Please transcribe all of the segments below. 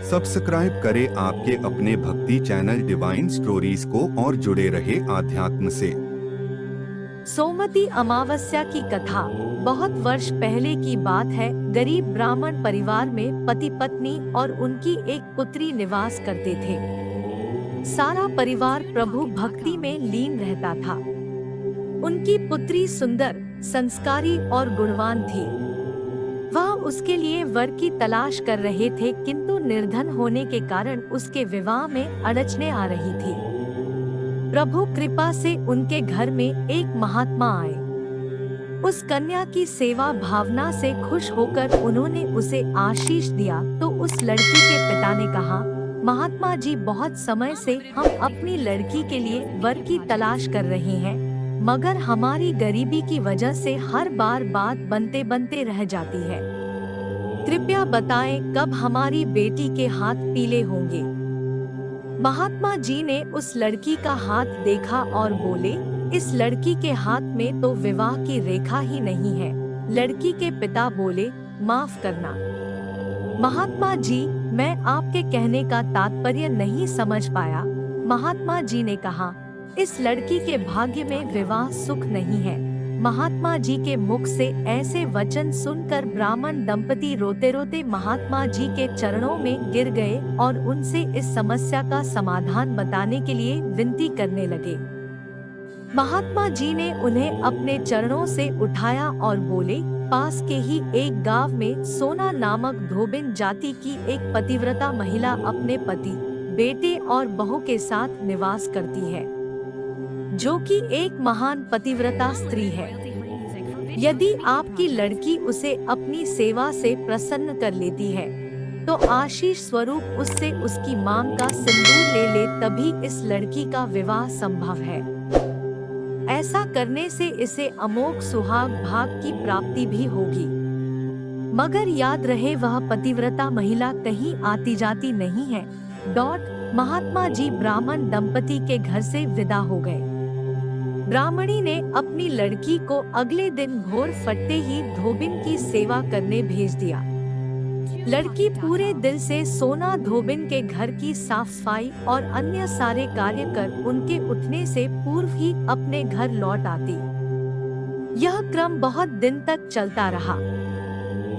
Subscribe करें आपके अपने भक्ति चैनल डिवाइन स्टोरीज को और जुड़े रहे आध्यात्म से। सोमवती अमावस्या की कथा बहुत वर्ष पहले की बात है। गरीब ब्राह्मण परिवार में पति पत्नी और उनकी एक पुत्री निवास करते थे। सारा परिवार प्रभु भक्ति में लीन रहता था। उनकी पुत्री सुंदर, संस्कारी और गुणवान थी। वह उसके लिए वर की तलाश कर रहे थे, किंतु निर्धन होने के कारण उसके विवाह में अड़चने आ रही थी। प्रभु कृपा से उनके घर में एक महात्मा आए। उस कन्या की सेवा भावना से खुश होकर उन्होंने उसे आशीष दिया। तो उस लड़की के पिता ने कहा, महात्मा जी, बहुत समय से हम अपनी लड़की के लिए वर की तलाश कर रहे हैं, मगर हमारी गरीबी की वजह से हर बार बात बनते बनते रह जाती है। कृपया बताएं कब हमारी बेटी के हाथ पीले होंगे। महात्मा जी ने उस लड़की का हाथ देखा और बोले, इस लड़की के हाथ में तो विवाह की रेखा ही नहीं है। लड़की के पिता बोले, माफ करना महात्मा जी, मैं आपके कहने का तात्पर्य नहीं समझ पाया। महात्मा जी ने कहा, इस लड़की के भाग्य में विवाह सुख नहीं है। महात्मा जी के मुख से ऐसे वचन सुनकर ब्राह्मण दंपति रोते रोते महात्मा जी के चरणों में गिर गए और उनसे इस समस्या का समाधान बताने के लिए विनती करने लगे। महात्मा जी ने उन्हें अपने चरणों से उठाया और बोले, पास के ही एक गांव में सोना नामक धोबिन जाति की एक पतिव्रता महिला अपने पति, बेटे और बहू के साथ निवास करती है, जो कि एक महान पतिव्रता स्त्री है। यदि आपकी लड़की उसे अपनी सेवा से प्रसन्न कर लेती है, तो आशीष स्वरूप उससे उसकी मांग का सिंदूर ले ले, तभी इस लड़की का विवाह संभव है। ऐसा करने से इसे अमोघ सुहाग भाग की प्राप्ति भी होगी। मगर याद रहे, वह पतिव्रता महिला कहीं आती जाती नहीं है। महात्मा जी ब्राह्मण दंपति के घर से विदा हो गए। ब्राह्मणी ने अपनी लड़की को अगले दिन भोर फटते ही धोबिन की सेवा करने भेज दिया। लड़की पूरे दिल से सोना धोबिन के घर की साफ सफाई और अन्य सारे कार्य कर उनके उठने से पूर्व ही अपने घर लौट आती। यह क्रम बहुत दिन तक चलता रहा।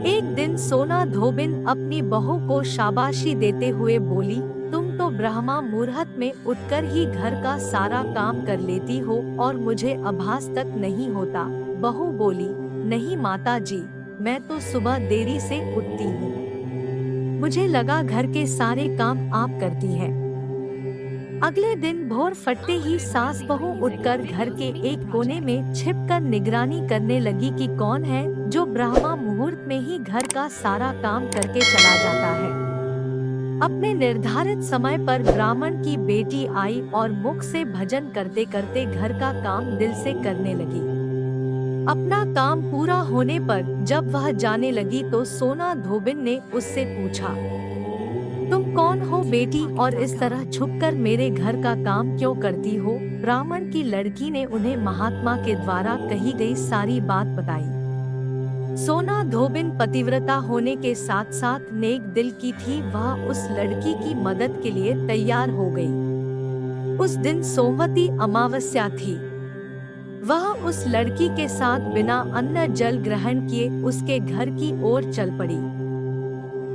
एक दिन सोना धोबिन अपनी बहू को शाबाशी देते हुए बोली, तुम तो ब्रह्मा मुहूर्त में उठकर ही घर का सारा काम कर लेती हो और मुझे आभास तक नहीं होता। बहू बोली, नहीं माता जी, मैं तो सुबह देरी से उठती हूँ। मुझे लगा घर के सारे काम आप करती हैं। अगले दिन भोर फटते ही सास बहू उठकर घर के एक कोने में छिपकर निगरानी करने लगी कि कौन है जो ब्रह्मा मुहूर्त में ही घर का सारा काम करके चला जाता है। अपने निर्धारित समय पर ब्राह्मण की बेटी आई और मुख से भजन करते करते घर का काम दिल से करने लगी। अपना काम पूरा होने पर जब वह जाने लगी तो सोना धोबिन ने उससे पूछा, तुम कौन हो बेटी और इस तरह छुपकर मेरे घर का काम क्यों करती हो? ब्राह्मण की लड़की ने उन्हें महात्मा के द्वारा कही गई सारी बात बताई। सोना धोबिन पतिव्रता होने के साथ साथ नेक दिल की थी। वह उस लड़की की मदद के लिए तैयार हो गई। उस दिन सोमवती अमावस्या थी। वह उस लड़की के साथ बिना अन्न जल ग्रहण किए उसके घर की ओर चल पड़ी।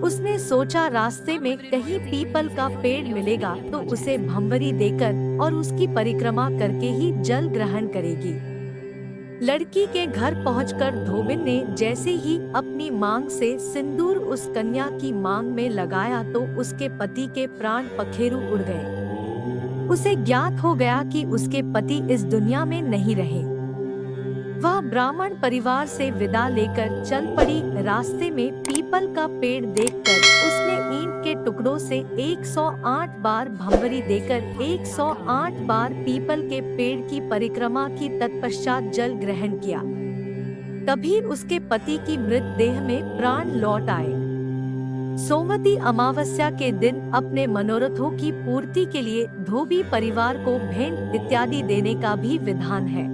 उसने सोचा, रास्ते में कहीं पीपल का पेड़ मिलेगा तो उसे भंवरी देकर और उसकी परिक्रमा करके ही जल ग्रहण करेगी। लड़की के घर पहुंचकर धोबिन ने जैसे ही अपनी मांग से सिंदूर उस कन्या की मांग में लगाया तो उसके पति के प्राण पखेरु उड़ गए। उसे ज्ञात हो गया कि उसके पति इस दुनिया में नहीं रहे। वह ब्राह्मण परिवार से विदा लेकर चल पड़ी। रास्ते में पीपल का पेड़ देखकर उसने ईंट के टुकड़ों से 108 बार भंवरी देकर 108 बार पीपल के पेड़ की परिक्रमा की, तत्पश्चात जल ग्रहण किया। तभी उसके पति की मृत देह में प्राण लौट आए। सोमवती अमावस्या के दिन अपने मनोरथों की पूर्ति के लिए धोबी परिवार को भेंट इत्यादि देने का भी विधान है।